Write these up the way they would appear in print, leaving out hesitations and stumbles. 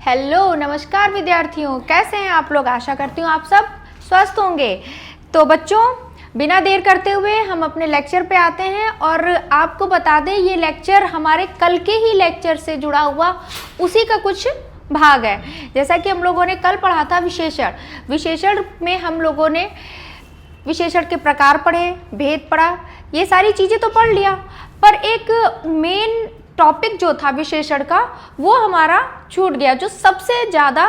Hello नमस्कार विद्यार्थियों, कैसे हैं आप लोग। आशा करती हूँ आप सब स्वस्थ होंगे। तो बच्चों, बिना देर करते हुए हम अपने लेक्चर पे आते हैं और आपको बता दें ये लेक्चर हमारे कल के ही लेक्चर से जुड़ा हुआ उसी का कुछ भाग है। जैसा कि हम लोगों ने कल पढ़ा था विशेषण। विशेषण में हम लोगों ने विशेषण के प्रकार पढ़े, भेद पढ़ा, ये सारी चीज़ें तो पढ़ लिया, पर एक मेन टॉपिक जो था विशेषण का वो हमारा छूट गया, जो सबसे ज़्यादा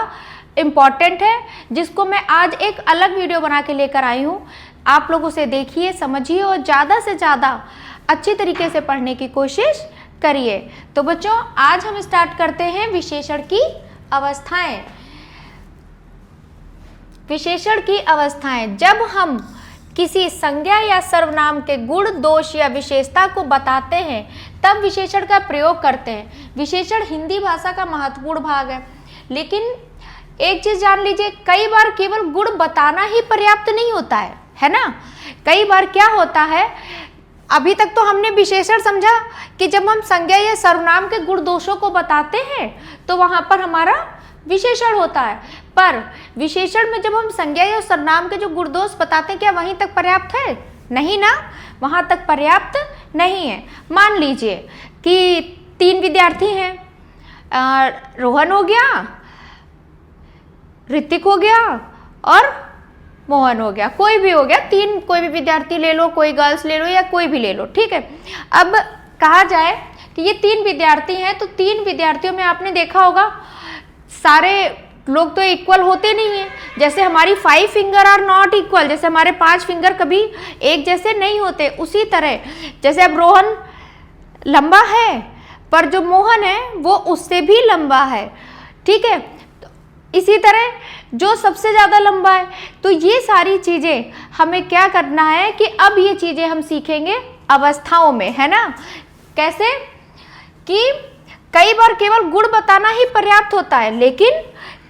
इम्पॉर्टेंट है, जिसको मैं आज एक अलग वीडियो बना के लेकर आई हूँ। आप लोग उसे देखिए, समझिए और ज़्यादा से ज़्यादा अच्छी तरीके से पढ़ने की कोशिश करिए। तो बच्चों, आज हम स्टार्ट करते हैं विशेषण की अवस्थाएं। विशेषण की अवस्थाएं, जब हम किसी संज्ञा या सर्वनाम के गुण, दोष या विशेषता को बताते हैं तब विशेषण का प्रयोग करते हैं। विशेषण हिंदी भाषा का महत्वपूर्ण भाग है, लेकिन एक चीज जान लीजिए, कई बार केवल गुण बताना ही पर्याप्त नहीं होता है ना। कई बार क्या होता है, अभी तक तो हमने विशेषण समझा कि जब हम संज्ञा या सर्वनाम के गुण दोषों को बताते हैं तो वहां पर हमारा विशेषण होता है, पर विशेषण में जब हम संज्ञा या सर्वनाम के जो गुण दोष बताते हैं, क्या वहीं तक पर्याप्त है? नहीं ना, वहां तक पर्याप्त नहीं है। मान लीजिए कि 3 विद्यार्थी हैं, रोहन हो गया, ऋतिक हो गया और मोहन हो गया, कोई भी हो गया, 3 कोई भी विद्यार्थी ले लो, कोई गर्ल्स ले लो या कोई भी ले लो, ठीक है। अब कहा जाए कि ये 3 विद्यार्थी हैं, तो 3 विद्यार्थियों में आपने देखा होगा सारे लोग तो इक्वल होते नहीं हैं। जैसे हमारी 5 फिंगर आर नॉट इक्वल, जैसे हमारे 5 फिंगर कभी एक जैसे नहीं होते, उसी तरह जैसे अब रोहन लंबा है पर जो मोहन है वो उससे भी लंबा है, ठीक है। तो इसी तरह जो सबसे ज़्यादा लंबा है, तो ये सारी चीज़ें हमें क्या करना है कि अब ये चीज़ें हम सीखेंगे अवस्थाओं में, है ना। कैसे कि कई बार केवल गुण बताना ही पर्याप्त होता है, लेकिन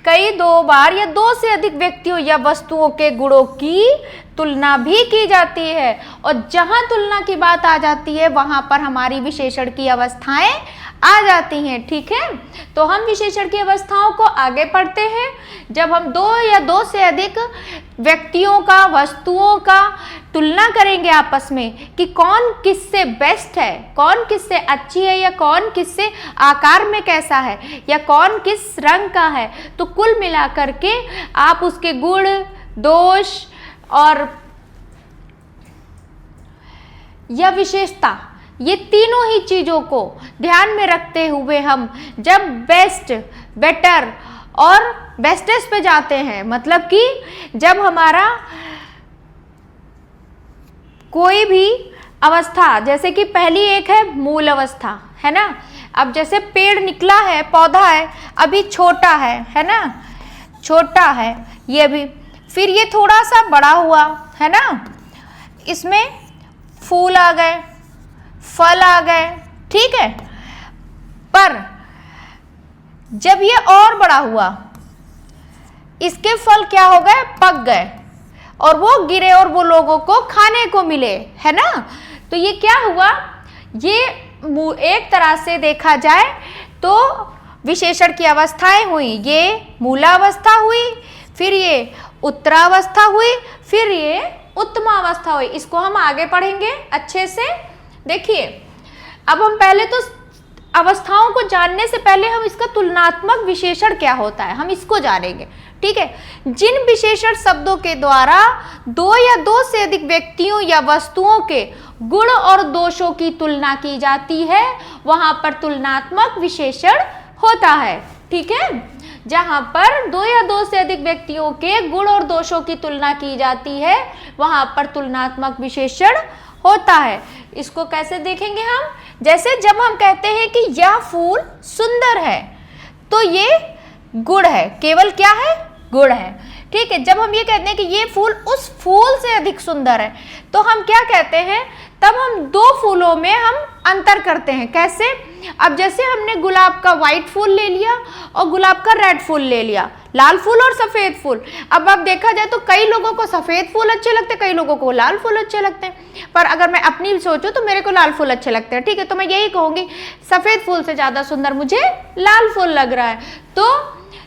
कई 2 बार या 2 से अधिक व्यक्तियों या वस्तुओं के गुणों की तुलना भी की जाती है, और जहां तुलना की बात आ जाती है वहां पर हमारी विशेषण की अवस्थाएं आ जाती हैं, ठीक है। तो हम विशेषण की अवस्थाओं को आगे पढ़ते हैं। जब हम 2 या 2 से अधिक व्यक्तियों का, वस्तुओं का तुलना करेंगे आपस में कि कौन किससे बेस्ट है, कौन किससे अच्छी है, या कौन किससे आकार में कैसा है, या कौन किस रंग का है, तो कुल मिलाकर के आप उसके गुण, दोष और या विशेषता, ये तीनों ही चीज़ों को ध्यान में रखते हुए हम जब बेस्ट, बेटर और बेस्टेस्ट पे जाते हैं, मतलब कि जब हमारा कोई भी अवस्था, जैसे कि पहली एक है मूल अवस्था, है ना। अब जैसे पेड़ निकला है, पौधा है, अभी छोटा है ना, छोटा है ये भी, फिर ये थोड़ा सा बड़ा हुआ, है ना, इसमें फूल आ गए, फल आ गए, ठीक है। पर जब ये और बड़ा हुआ, इसके फल क्या हो गए, पक गए, और वो गिरे और वो लोगों को खाने को मिले, है ना। तो ये क्या हुआ, ये एक तरह से देखा जाए तो विशेषण की अवस्थाएं हुई। ये मूलावस्था हुई, फिर ये उत्तरावस्था हुई, फिर ये उत्तमावस्था हुई। इसको हम आगे पढ़ेंगे अच्छे से। देखिए, अब हम पहले तो अवस्थाओं को जानने से पहले हम इसका तुलनात्मक विशेषण क्या होता है, हम इसको जानेंगे, ठीक है। जिन विशेषण शब्दों के द्वारा 2 या 2 से अधिक व्यक्तियों या वस्तुओं के गुण और दोषों की तुलना की जाती है, वहां पर तुलनात्मक विशेषण होता है, ठीक है। जहां पर 2 या 2 से अधिक व्यक्तियों के गुण और दोषों की तुलना की जाती है, वहां पर तुलनात्मक विशेषण होता है। इसको कैसे देखेंगे हम, जैसे जब हम कहते हैं कि यह फूल सुंदर है, तो ये गुण है, केवल क्या है, गुण है, ठीक है। जब हम ये कहते हैं कि ये फूल उस फूल से अधिक सुंदर है, तो हम क्या कहते हैं, तब हम 2 फूलों में हम अंतर करते हैं। कैसे, अब जैसे हमने गुलाब का व्हाइट फूल ले लिया और गुलाब का रेड फूल ले लिया, लाल फूल और सफ़ेद फूल। अब देखा जाए तो कई लोगों को सफ़ेद फूल अच्छे लगते हैं, कई लोगों को लाल फूल अच्छे लगते हैं, पर अगर मैं अपनी सोचूं तो मेरे को लाल फूल अच्छे लगते हैं, ठीक है। तो मैं यही कहूँगी, सफ़ेद फूल से ज़्यादा सुंदर मुझे लाल फूल लग रहा है। तो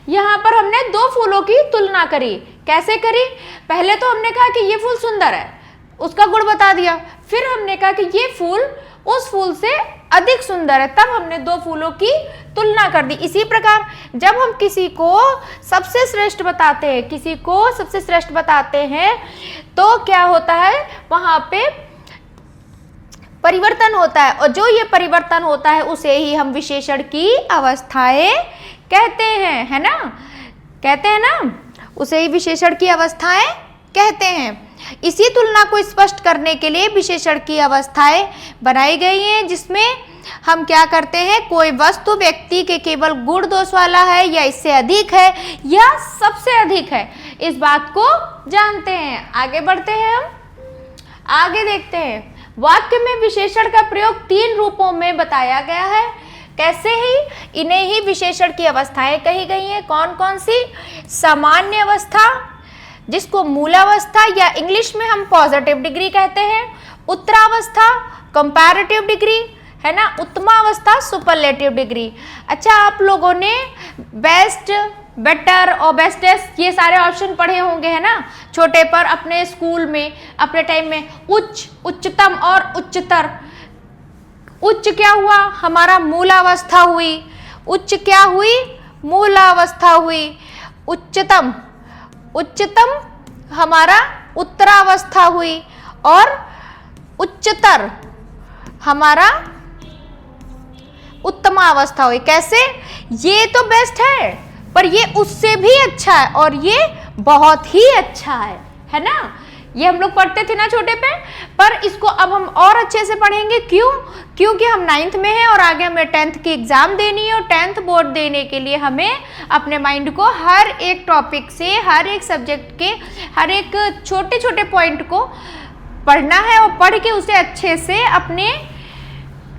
यहाँ पर हमने दो फूलों की तुलना करी। कैसे करी? पहले तो हमने कहा कि ये फूल सुंदर है, उसका गुण बता दिया। फिर हमने कहा कि ये फूल उस फूल से अधिक सुंदर है, तब हमने दो फूलों की तुलना कर दी। इसी प्रकार जब हम किसी को सबसे श्रेष्ठ बताते हैं, किसी को सबसे श्रेष्ठ बताते हैं, तो क्या होता है, वहां पे परिवर्तन होता है, और जो ये परिवर्तन होता है उसे ही हम विशेषण की अवस्थाएं कहते हैं, है ना, कहते हैं ना, उसे ही विशेषण की अवस्थाएं कहते हैं। इसी तुलना को स्पष्ट करने के लिए विशेषण की अवस्थाएं बनाई गई हैं, जिसमें हम क्या करते हैं, कोई वस्तु व्यक्ति के केवल गुण दोष वाला है या इससे अधिक है या सबसे अधिक है, इस बात को जानते हैं। आगे बढ़ते हैं, हम आगे देखते हैं। वाक्य में विशेषण का प्रयोग 3 रूपों में बताया गया है। कैसे ही? इन्हें ही विशेषण की अवस्थाएं कही गई हैं। कौन कौन सी? सामान्य अवस्था, जिसको मूलावस्था या इंग्लिश में हम पॉजिटिव डिग्री कहते हैं। उत्तरावस्था कंपैरेटिव डिग्री, है ना। उत्तमावस्था सुपरलेटिव डिग्री। अच्छा, आप लोगों ने बेस्ट, बेटर और बेस्टेस्ट ये सारे ऑप्शन पढ़े होंगे, है ना, छोटे पर अपने स्कूल में, अपने टाइम में। उच्च, उच्चतम और उच्चतर। उच्च क्या हुआ? हमारा मूलावस्था हुई। उच्च क्या हुई? मूलावस्था हुई। उच्चतम, उच्चतम हमारा उत्तरावस्था हुई, और उच्चतर हमारा उत्तमावस्था हुई। कैसे? ये तो बेस्ट है, पर ये उससे भी अच्छा है, और ये बहुत ही अच्छा है ना। ये हम लोग पढ़ते थे ना छोटे पे, पर इसको अब हम और अच्छे से पढ़ेंगे। क्यों? क्योंकि हम 9th में हैं और आगे हमें 10th की एग्जाम देनी है, और 10th बोर्ड देने के लिए हमें अपने माइंड को हर एक टॉपिक से, हर एक सब्जेक्ट के हर एक छोटे छोटे पॉइंट को पढ़ना है, और पढ़ के उसे अच्छे से अपने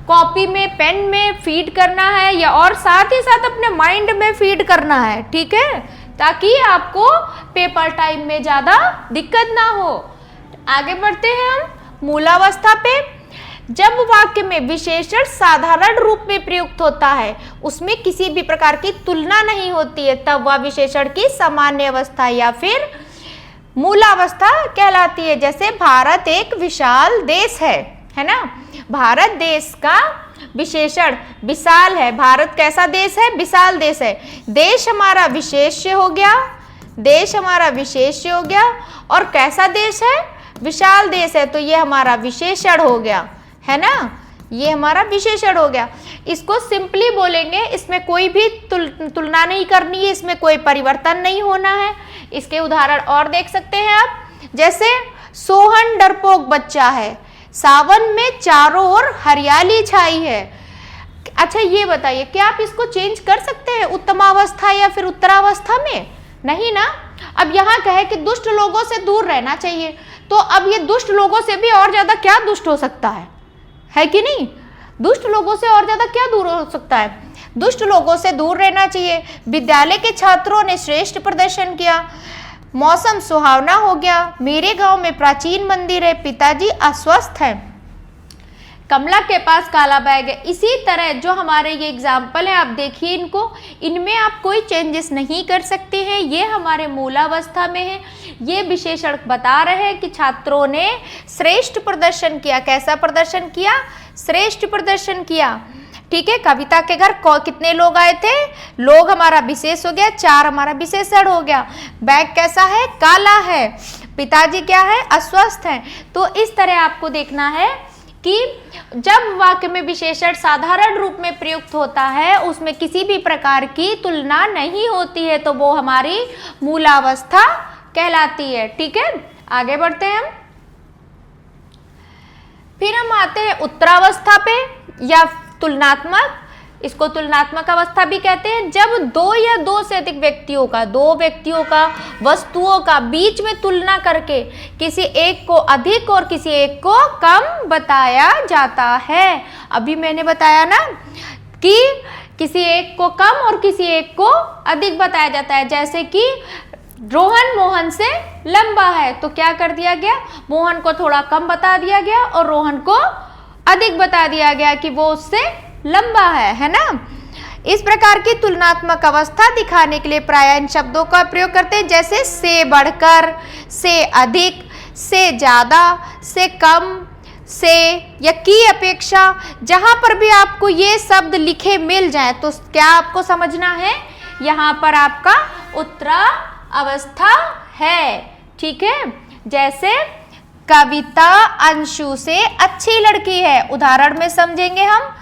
कॉपी में, पेन में फीड करना है, या और साथ ही साथ अपने माइंड में फीड करना है, ठीक है, ताकि आपको पेपर टाइम में ज़्यादा दिक्कत ना हो। आगे बढ़ते हैं हम मूलावस्था पे। जब वाक्य में विशेषण साधारण रूप में प्रयुक्त होता है, उसमें किसी भी प्रकार की तुलना नहीं होती है, तब वह विशेषण की सामान्य अवस्था या फिर मूलावस्था कहलाती है। जैसे भारत एक विशाल देश है ना। भारत देश का विशेषण विशाल है। भारत कैसा देश है? विशाल देश है। देश हमारा विशेष्य हो गया, देश हमारा विशेष्य हो गया, और कैसा देश है? विशाल देश है, तो ये हमारा विशेषण हो गया, है ना, ये हमारा विशेषण हो गया। इसको सिंपली बोलेंगे, इसमें कोई भी तुलना नहीं करनी है, इसमें कोई परिवर्तन नहीं होना है। इसके उदाहरण और देख सकते हैं आप, जैसे सोहन डरपोक बच्चा है, सावन में चारों ओर हरियाली छाई है। अच्छा, ये बताइए, क्या आप इसको चेंज कर सकते हैं उत्तमावस्था या फिर उत्तरावस्था में? नहीं ना। अब यहाँ कहे कि दुष्ट लोगों से दूर रहना चाहिए, तो अब ये दुष्ट लोगों से भी और ज्यादा क्या दुष्ट हो सकता है कि नहीं? दुष्ट लोगों से और ज्यादा क्या दूर हो सकता है? दुष्ट लोगों से दूर रहना चाहिए। विद्यालय के छात्रों ने श्रेष्ठ प्रदर्शन किया। मौसम सुहावना हो गया। मेरे गांव में प्राचीन मंदिर है। पिताजी अस्वस्थ हैं। कमला के पास काला बैग है। इसी तरह जो हमारे ये एग्जाम्पल है, आप देखिए इनको, इनमें आप कोई चेंजेस नहीं कर सकते हैं। ये हमारे मूलावस्था में है। ये विशेषण बता रहे हैं कि छात्रों ने श्रेष्ठ प्रदर्शन किया। कैसा प्रदर्शन किया? श्रेष्ठ प्रदर्शन किया, ठीक है। कविता के घर कितने लोग आए थे? लोग हमारा विशेष हो गया, 4 हमारा विशेषण हो गया। बैग कैसा है? काला है। पिताजी क्या है? अस्वस्थ हैं। तो इस तरह आपको देखना है कि जब वाक्य में विशेषण साधारण रूप में प्रयुक्त होता है, उसमें किसी भी प्रकार की तुलना नहीं होती है, तो वो हमारी मूलावस्था कहलाती है, ठीक है। आगे बढ़ते हैं हम। फिर हम आते हैं उत्तरावस्था पे या तुलनात्मक। इसको तुलनात्मक अवस्था भी कहते हैं। जब 2 या 2 से अधिक व्यक्तियों का, 2 व्यक्तियों का, वस्तुओं का बीच में तुलना करके किसी एक को अधिक और किसी एक को कम बताया जाता है। अभी मैंने बताया ना कि किसी एक को कम और किसी एक को अधिक बताया जाता है। जैसे कि रोहन मोहन से लंबा है, तो क्या कर दिया गया? मोहन को थोड़ा कम बता दिया गया और रोहन को अधिक बता दिया गया कि वो उससे लंबा है ना। इस प्रकार की तुलनात्मक अवस्था दिखाने के लिए प्रायः इन शब्दों का प्रयोग करते हैं, जैसे से बढ़कर, से अधिक, से ज्यादा, से कम, से या की अपेक्षा। जहां पर भी आपको ये शब्द लिखे मिल जाए तो क्या आपको समझना है, यहाँ पर आपका उत्तरावस्था है। ठीक है, जैसे कविता अंशु से अच्छी लड़की है, उदाहरण में समझेंगे हम।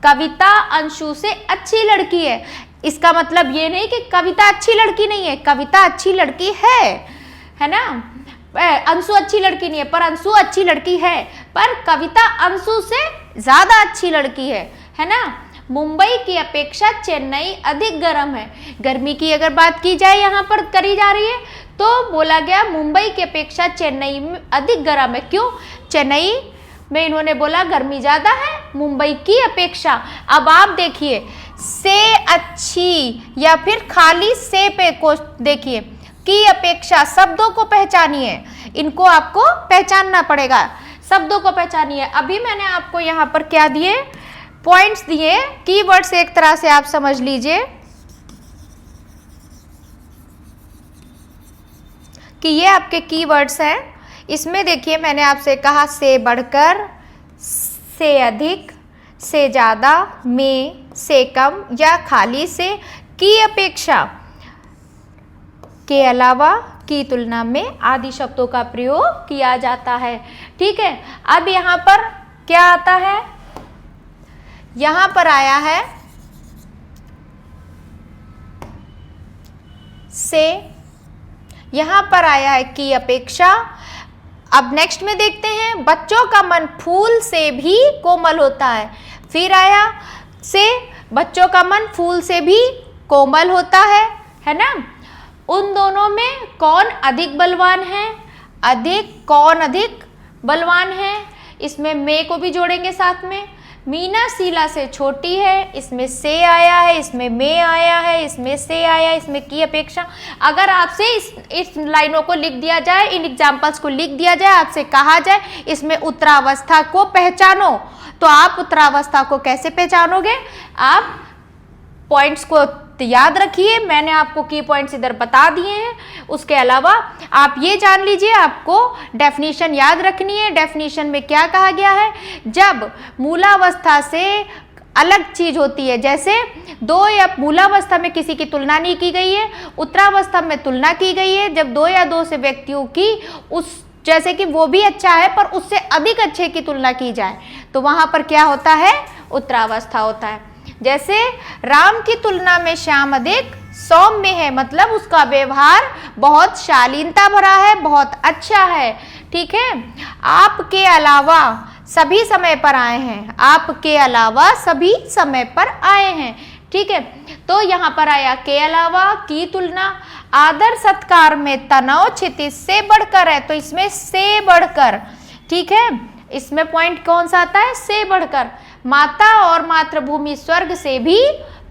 कविता अंशु से अच्छी लड़की है, इसका मतलब ये नहीं कि कविता अच्छी लड़की नहीं है, कविता अच्छी लड़की है ना। अंशु अच्छी लड़की नहीं है, पर अंशु अच्छी लड़की है, पर कविता अंशु से ज्यादा अच्छी लड़की है ना। मुंबई की अपेक्षा चेन्नई अधिक गर्म है। गर्मी की अगर बात की जाए यहाँ पर करी जा रही है तो बोला गया मुंबई की अपेक्षा चेन्नई में अधिक गर्म है। क्यों? चेन्नई में इन्होंने बोला गर्मी ज्यादा है मुंबई की अपेक्षा। अब आप देखिए, से अच्छी या फिर खाली से पे को देखिए, की अपेक्षा, शब्दों को पहचानिए, इनको आपको पहचानना पड़ेगा, शब्दों को पहचानिए। अभी मैंने आपको यहाँ पर क्या दिए, पॉइंट्स दिए, कीवर्ड्स एक तरह से आप समझ लीजिए कि ये आपके कीवर्ड्स हैं। इसमें देखिए मैंने आपसे कहा से बढ़कर, से अधिक, से ज़्यादा, में, से कम या खाली से, की अपेक्षा, के अलावा, की तुलना में आदि शब्दों का प्रयोग किया जाता है। ठीक है, अब यहाँ पर क्या आता है, यहाँ पर आया है से, यहाँ पर आया है की अपेक्षा। अब नेक्स्ट में देखते हैं, बच्चों का मन फूल से भी कोमल होता है। फिर आया से, बच्चों का मन फूल से भी कोमल होता है ना। उन दोनों में कौन अधिक बलवान है, कौन अधिक बलवान है, इसमें में को भी जोड़ेंगे साथ में। मीना शीला से छोटी है, इसमें से आया है, इसमें में आया है, इसमें से आया, इसमें की अपेक्षा। अगर आपसे इस लाइनों को लिख दिया जाए, इन एग्जाम्पल्स को लिख दिया जाए, आपसे कहा जाए इसमें उत्तरावस्था को पहचानो, तो आप उत्तरावस्था को कैसे पहचानोगे? आप पॉइंट्स को याद रखिए, मैंने आपको की पॉइंट्स इधर बता दिए हैं। उसके अलावा आप ये जान लीजिए, आपको डेफिनेशन याद रखनी है। डेफिनेशन में क्या कहा गया है, जब मूलावस्था से अलग चीज होती है, जैसे दो या मूलावस्था में किसी की तुलना नहीं की गई है, उत्तरावस्था में तुलना की गई है। जब दो या दो से व्यक्तियों की उस जैसे कि वो भी अच्छा है पर उससे अधिक अच्छे की तुलना की जाए तो वहां पर क्या होता है, उत्तरावस्था होता है। जैसे राम की तुलना में श्याम अधिक सौम्य है, मतलब उसका व्यवहार बहुत शालीनता भरा है, बहुत अच्छा है। ठीक है, आपके अलावा सभी समय पर आए हैं, आपके अलावा सभी समय पर आए हैं। ठीक है, तो यहाँ पर आया के अलावा, की तुलना, आदर सत्कार में तनाव क्षितिज से बढ़कर है, तो इसमें से बढ़कर। ठीक है, इसमें पॉइंट कौन सा आता है, से बढ़कर। माता और मातृभूमि स्वर्ग से भी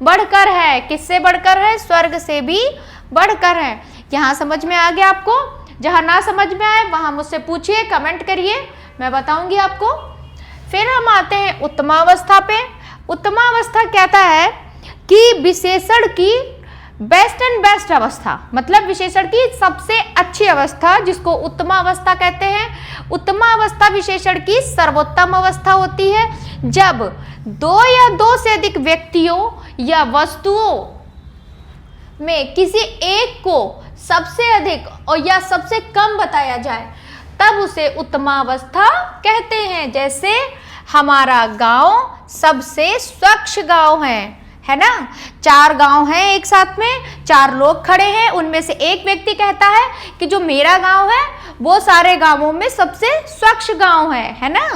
बढ़कर है, किससे बढ़कर है, स्वर्ग से भी बढ़कर है। यहाँ समझ में आ गया आपको? जहाँ ना समझ में आए वहाँ मुझसे पूछिए, कमेंट करिए, मैं बताऊंगी आपको। फिर हम आते हैं उत्तमावस्था पे। उत्तमावस्था कहता है कि विशेषण की बेस्ट एंड बेस्ट अवस्था, मतलब विशेषण की सबसे अच्छी अवस्था, जिसको उत्तमावस्था कहते हैं। उत्तमावस्था विशेषण की सर्वोत्तम अवस्था होती है जब दो या दो से अधिक व्यक्तियों या वस्तुओं में किसी एक को सबसे अधिक और या सबसे कम बताया जाए, तब उसे उत्तमावस्था कहते हैं। जैसे हमारा गांव सबसे स्वच्छ गांव है ना। 4 गांव हैं एक साथ में, 4 लोग खड़े हैं, उनमें से एक व्यक्ति कहता है कि जो मेरा गांव है वो सारे गांवों में सबसे स्वच्छ गांव है ना।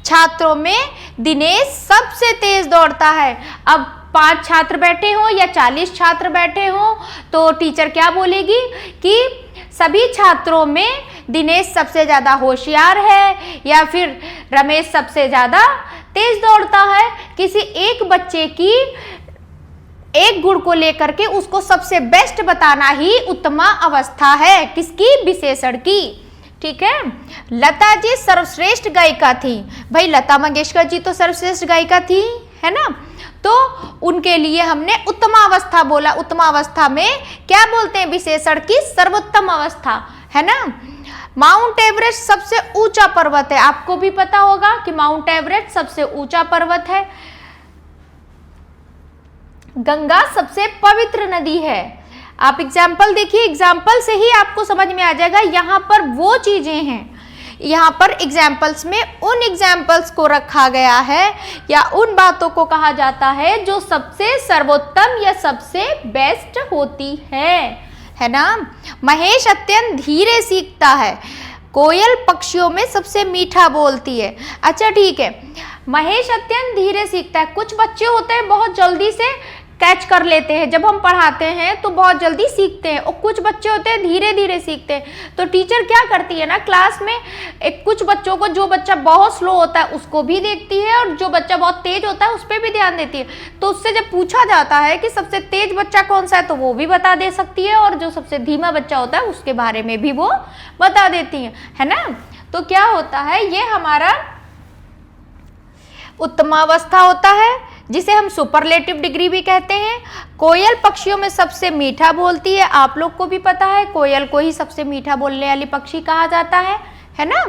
छात्रों में दिनेश सबसे तेज दौड़ता है। अब 5 छात्र बैठे हो या 40 छात्र बैठे हो तो टीचर क्या बोलेगी कि सभी छात्रों में दिनेश सबसे ज्यादा होशियार है या फिर रमेश सबसे ज्यादा तेज दौड़ता है। किसी एक बच्चे की एक गुण को लेकर के उसको सबसे बेस्ट बताना ही उत्तमा अवस्था है, किसकी, विशेषण की। ठीक है, लता जी सर्वश्रेष्ठ गायिका थी। भाई लता मंगेशकर जी तो सर्वश्रेष्ठ गायिका थी, है ना। तो उनके लिए हमने उत्तमावस्था बोला। उत्तमावस्था में क्या बोलते हैं, विशेषण की सर्वोत्तम अवस्था, है ना। माउंट एवरेस्ट सबसे ऊंचा पर्वत है, आपको भी पता होगा कि माउंट एवरेस्ट सबसे ऊंचा पर्वत है। गंगा सबसे पवित्र नदी है। आप एग्जाम्पल देखिए, एग्जाम्पल से ही आपको समझ में आ जाएगा। यहाँ पर वो चीजें हैं, यहाँ पर एग्जाम्पल्स में उन एग्जाम्पल्स को रखा गया है या उन बातों को कहा जाता है जो सबसे सर्वोत्तम या सबसे बेस्ट होती है ना। महेश अत्यंत धीरे सीखता है, कोयल पक्षियों में सबसे मीठा बोलती है। अच्छा ठीक है, महेश अत्यंत धीरे सीखता है। कुछ बच्चे होते हैं बहुत जल्दी से कैच कर लेते हैं, जब हम पढ़ाते हैं तो बहुत जल्दी सीखते हैं, और कुछ बच्चे होते हैं धीरे धीरे सीखते हैं। तो टीचर क्या करती है ना, क्लास में कुछ बच्चों को, जो बच्चा बहुत स्लो होता है उसको भी देखती है, और जो बच्चा बहुत तेज होता है उस पर भी ध्यान देती है। तो उससे जब पूछा जाता है कि सबसे तेज बच्चा कौन सा है, तो वो भी बता दे सकती है, और जो सबसे धीमा बच्चा होता है उसके बारे में भी वो बता देती है ना। तो क्या होता है, ये हमारा उत्तमावस्था होता है, जिसे हम सुपरलेटिव डिग्री भी कहते हैं। कोयल पक्षियों में सबसे मीठा बोलती है, आप लोग को भी पता है, कोयल को ही सबसे मीठा बोलने वाली पक्षी कहा जाता है ना।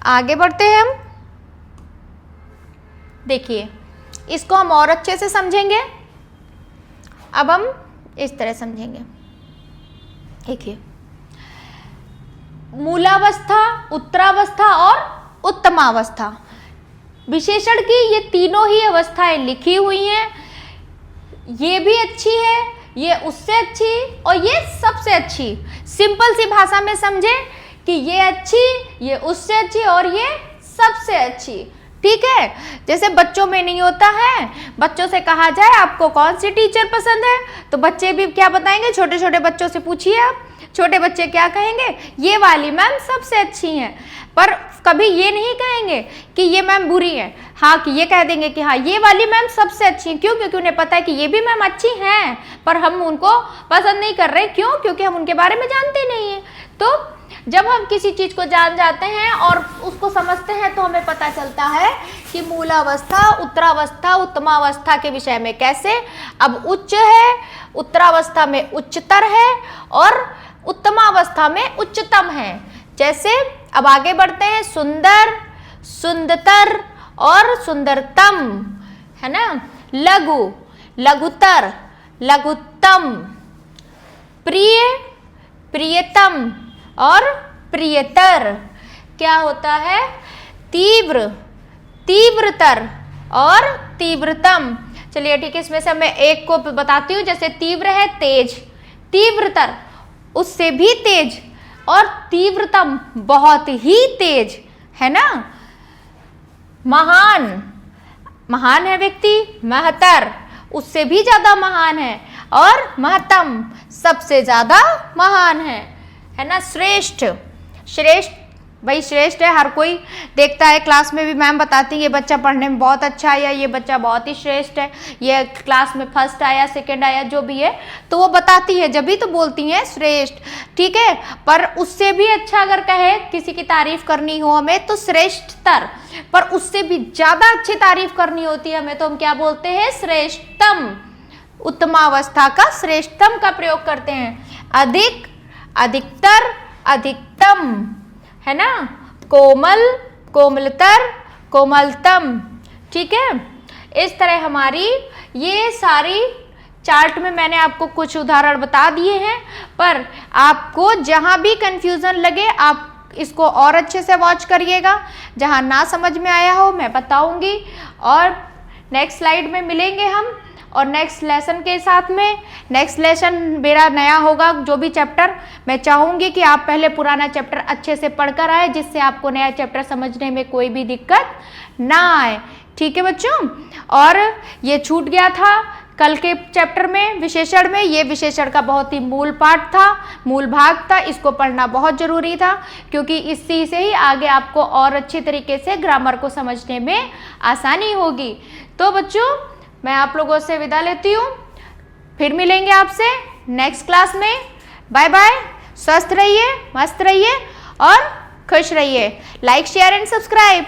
आगे बढ़ते हैं हम, देखिए इसको हम और अच्छे से समझेंगे। अब हम इस तरह समझेंगे, देखिए मूलावस्था, उत्तरावस्था और उत्तमावस्था, विशेषण की ये तीनों ही अवस्थाएं लिखी हुई हैं। ये भी अच्छी है, ये उससे अच्छी, और ये सबसे अच्छी। सिंपल सी भाषा में समझे कि ये अच्छी, ये उससे अच्छी, और ये सबसे अच्छी। ठीक है, जैसे बच्चों में नहीं होता है, बच्चों से कहा जाए आपको कौन सी टीचर पसंद है, तो बच्चे भी क्या बताएंगे, छोटे छोटे बच्चों से पूछिए आप, छोटे बच्चे क्या कहेंगे, ये वाली मैम सबसे अच्छी हैं। पर कभी ये नहीं कहेंगे कि ये मैम बुरी है, हाँ कि ये कह देंगे कि हाँ ये वाली मैम सबसे अच्छी है। क्यों? क्योंकि उन्हें पता है कि ये भी मैम अच्छी हैं, पर हम उनको पसंद नहीं कर रहे। क्यों? क्योंकि हम उनके बारे में जानते नहीं हैं। तो जब हम किसी चीज को जान जाते हैं और उसको समझते हैं तो हमें पता चलता है कि मूलावस्था, उत्तरावस्था, उत्तमावस्था के विषय में कैसे। अब उच्च है, उत्तरावस्था में उच्चतर है, और उत्तमावस्था में उच्चतम है। जैसे अब आगे बढ़ते हैं, सुंदर, सुंदरतर और सुंदरतम, है ना। लघु, लघुतर, लघुत्तम, प्रिय, प्रियतम और प्रियतर। क्या होता है, तीव्र, तीव्रतर और तीव्रतम। चलिए ठीक है, इसमें से मैं एक को बताती हूँ। जैसे तीव्र है तेज, तीव्रतर उससे भी तेज, और तीव्रतम बहुत ही तेज, है ना। महान, महान है व्यक्ति, महतर उससे भी ज्यादा महान है, और महत्तम सबसे ज्यादा महान है ना। श्रेष्ठ, श्रेष्ठ भाई श्रेष्ठ है, हर कोई देखता है, क्लास में भी मैम बताती है ये बच्चा पढ़ने में बहुत अच्छा है, या ये बच्चा बहुत ही श्रेष्ठ है, ये क्लास में फर्स्ट आया, सेकंड आया, जो भी है, तो वो बताती है, जब भी तो बोलती हैं श्रेष्ठ। ठीक है, पर उससे भी अच्छा अगर कहे, किसी की तारीफ करनी हो हमें, तो श्रेष्ठतर। पर उससे भी ज्यादा अच्छी तारीफ करनी होती है हमें, तो हम क्या बोलते हैं, श्रेष्ठतम। उत्तमावस्था का श्रेष्ठतम का प्रयोग करते हैं। अधिक, अधिकतर, अधिकतम, है ना। कोमल, कोमलतर, कोमलतम। ठीक है, इस तरह हमारी ये सारी चार्ट में मैंने आपको कुछ उदाहरण बता दिए हैं, पर आपको जहां भी कंफ्यूजन लगे आप इसको और अच्छे से वॉच करिएगा। जहां ना समझ में आया हो मैं बताऊंगी, और नेक्स्ट स्लाइड में मिलेंगे हम, और नेक्स्ट लेसन के साथ में। नेक्स्ट लेसन मेरा नया होगा, जो भी चैप्टर, मैं चाहूँगी कि आप पहले पुराना चैप्टर अच्छे से पढ़कर आए, जिससे आपको नया चैप्टर समझने में कोई भी दिक्कत ना आए। ठीक है बच्चों, और ये छूट गया था कल के चैप्टर में, विशेषण में। ये विशेषण का बहुत ही मूल पाठ था, मूल भाग था, इसको पढ़ना बहुत जरूरी था, क्योंकि इसी से ही आगे आपको और अच्छी तरीके से ग्रामर को समझने में आसानी होगी। तो बच्चों मैं आप लोगों से विदा लेती हूँ, फिर मिलेंगे आपसे नेक्स्ट क्लास में। बाय बाय, स्वस्थ रहिए, मस्त रहिए और खुश रहिए। Like, share and subscribe.